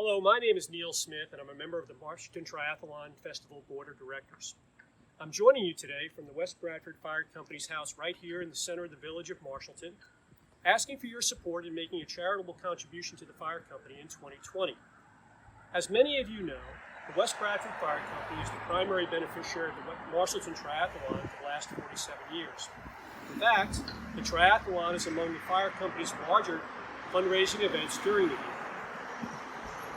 Hello, my name is Neil Smith, and I'm a member of the Marshallton Triathlon Festival Board of Directors. I'm joining you today from the West Bradford Fire Company's house right here in the center of the village of Marshalton, asking for your support in making a charitable contribution to the fire company in 2020. As many of you know, the West Bradford Fire Company is the primary beneficiary of the Marshallton Triathlon for the last 47 years. In fact, the Triathlon is among the fire company's larger fundraising events during the year.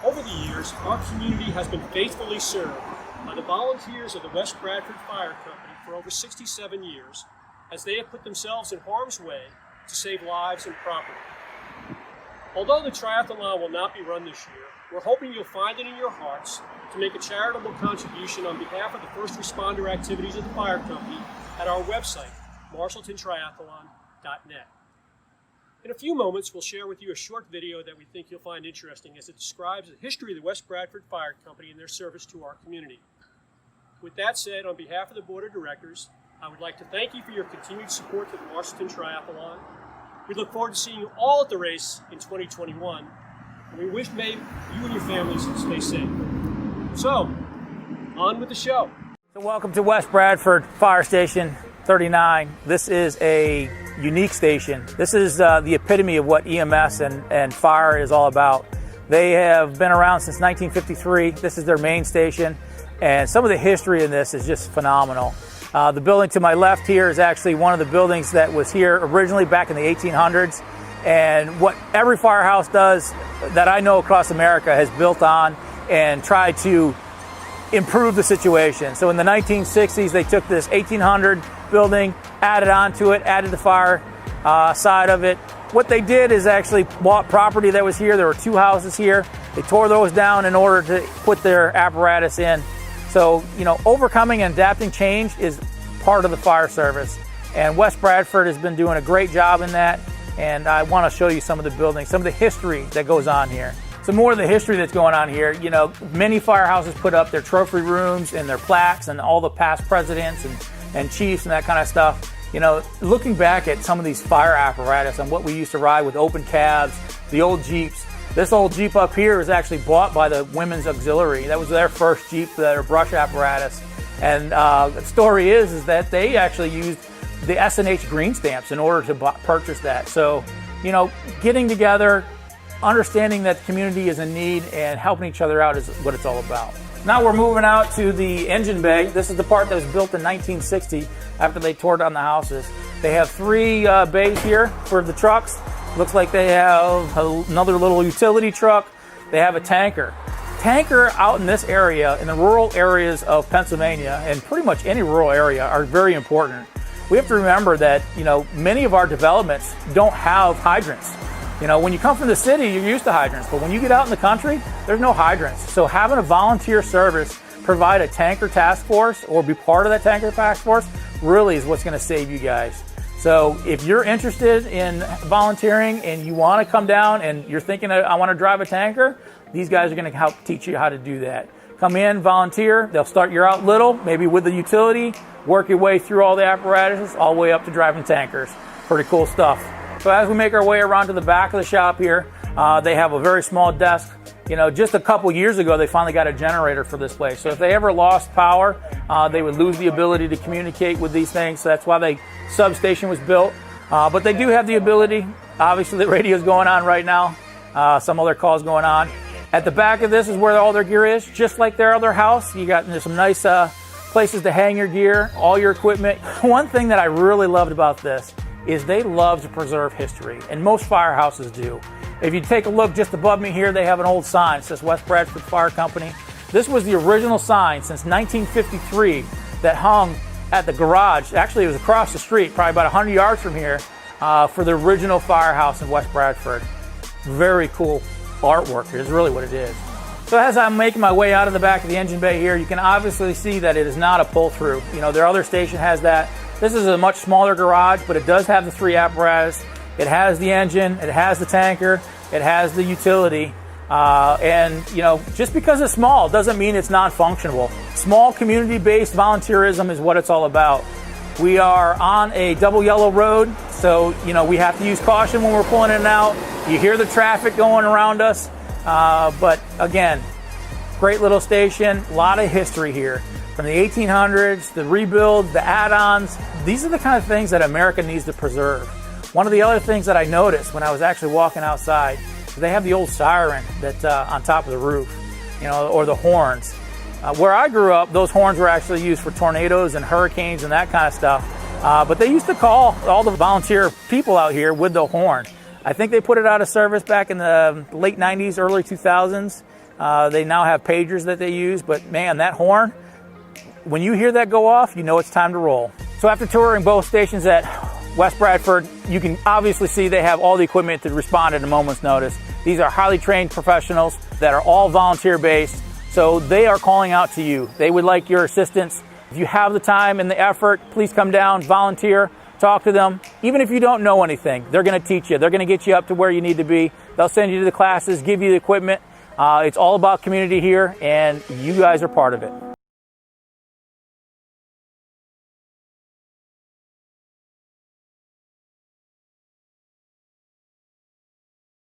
Over the years, our community has been faithfully served by the volunteers of the West Bradford Fire Company for over 67 years, as they have put themselves in harm's way to save lives and property. Although the Triathlon will not be run this year, we're hoping you'll find it in your hearts to make a charitable contribution on behalf of the first responder activities of the fire company at our website, marshaltontriathlon.net. In a few moments, we'll share with you a short video that we think you'll find interesting as it describes the history of the West Bradford Fire Company and their service to our community. With that said, on behalf of the Board of Directors, I would like to thank you for your continued support for the Marshallton Triathlon. We look forward to seeing you all at the race in 2021, and we wish you and your families stay safe. So, on with the show. So welcome to West Bradford Fire Station 39. This is a unique station. This is the epitome of what EMS and fire is all about. They have been around since 1953. This is their main station, and some of the history in this is just phenomenal. The building to my left here is actually one of the buildings that was here originally back in the 1800s, and what every firehouse does that I know across America has built on and tried to improve the situation. So in the 1960s, they took this 1800 building, added onto it, added the fire side of it. What they did is actually bought property that was here. There were two houses here. They tore those down in order to put their apparatus in. So, overcoming and adapting change is part of the fire service. And West Bradford has been doing a great job in that. And I want to show you some of the buildings, some of the history that goes on here. So more of the history that's going on here, many firehouses put up their trophy rooms and their plaques and all the past presidents and chiefs and that kind of stuff. Looking back at some of these fire apparatus and what we used to ride with open cabs, the old Jeeps. This old Jeep up here was actually bought by the Women's Auxiliary. That was their first Jeep, their brush apparatus. And the story is that they actually used the S&H green stamps in order to purchase that. So, getting together, understanding that the community is in need and helping each other out is what it's all about. Now we're moving out to the engine bay. This is the part that was built in 1960 after they tore down the houses. They have three bays here for the trucks. Looks like they have another little utility truck. They have a tanker. Tanker out in this area, in the rural areas of Pennsylvania, and pretty much any rural area, are very important. We have to remember that, many of our developments don't have hydrants. When you come from the city, you're used to hydrants, but when you get out in the country, there's no hydrants. So having a volunteer service provide a tanker task force or be part of that tanker task force really is what's going to save you guys. So if you're interested in volunteering and you want to come down and you're thinking, I want to drive a tanker, these guys are going to help teach you how to do that. Come in, volunteer. They'll start you out little, maybe with the utility, work your way through all the apparatus, all the way up to driving tankers. Pretty cool stuff. So as we make our way around to the back of the shop here, they have a very small desk. Just a couple years ago, they finally got a generator for this place. So if they ever lost power, they would lose the ability to communicate with these things. So that's why the substation was built. But they do have the ability. Obviously, the radio's going on right now. Some other calls going on. At the back of this is where all their gear is, just like their other house. You got some nice places to hang your gear, all your equipment. One thing that I really loved about this is they love to preserve history, and most firehouses do. If you take a look just above me here, they have an old sign. It says West Bradford Fire Company. This was the original sign since 1953 that hung at the garage. Actually, it was across the street, probably about 100 yards from here, for the original firehouse in West Bradford. Very cool artwork is really what it is. So as I'm making my way out of the back of the engine bay here, you can obviously see that it is not a pull-through. Their other station has that. This is a much smaller garage, but it does have the three apparatus. It has the engine, it has the tanker, it has the utility. Just because it's small doesn't mean it's non-functional. Small community-based volunteerism is what it's all about. We are on a double yellow road, so we have to use caution when we're pulling in and out. You hear the traffic going around us. But again, great little station, a lot of history here. From the 1800s, the rebuilds, the add-ons, these are the kind of things that America needs to preserve. One of the other things that I noticed when I was actually walking outside, is they have the old siren that's on top of the roof, or the horns. Where I grew up, those horns were actually used for tornadoes and hurricanes and that kind of stuff. But they used to call all the volunteer people out here with the horn. I think they put it out of service back in the late 90s, early 2000s. They now have pagers that they use, but man, that horn, when you hear that go off, you know it's time to roll. So after touring both stations at West Bradford, you can obviously see they have all the equipment to respond at a moment's notice. These are highly trained professionals that are all volunteer-based, so they are calling out to you. They would like your assistance. If you have the time and the effort, please come down, volunteer, talk to them. Even if you don't know anything, they're going to teach you. They're going to get you up to where you need to be. They'll send you to the classes, give you the equipment. It's all about community here, and you guys are part of it.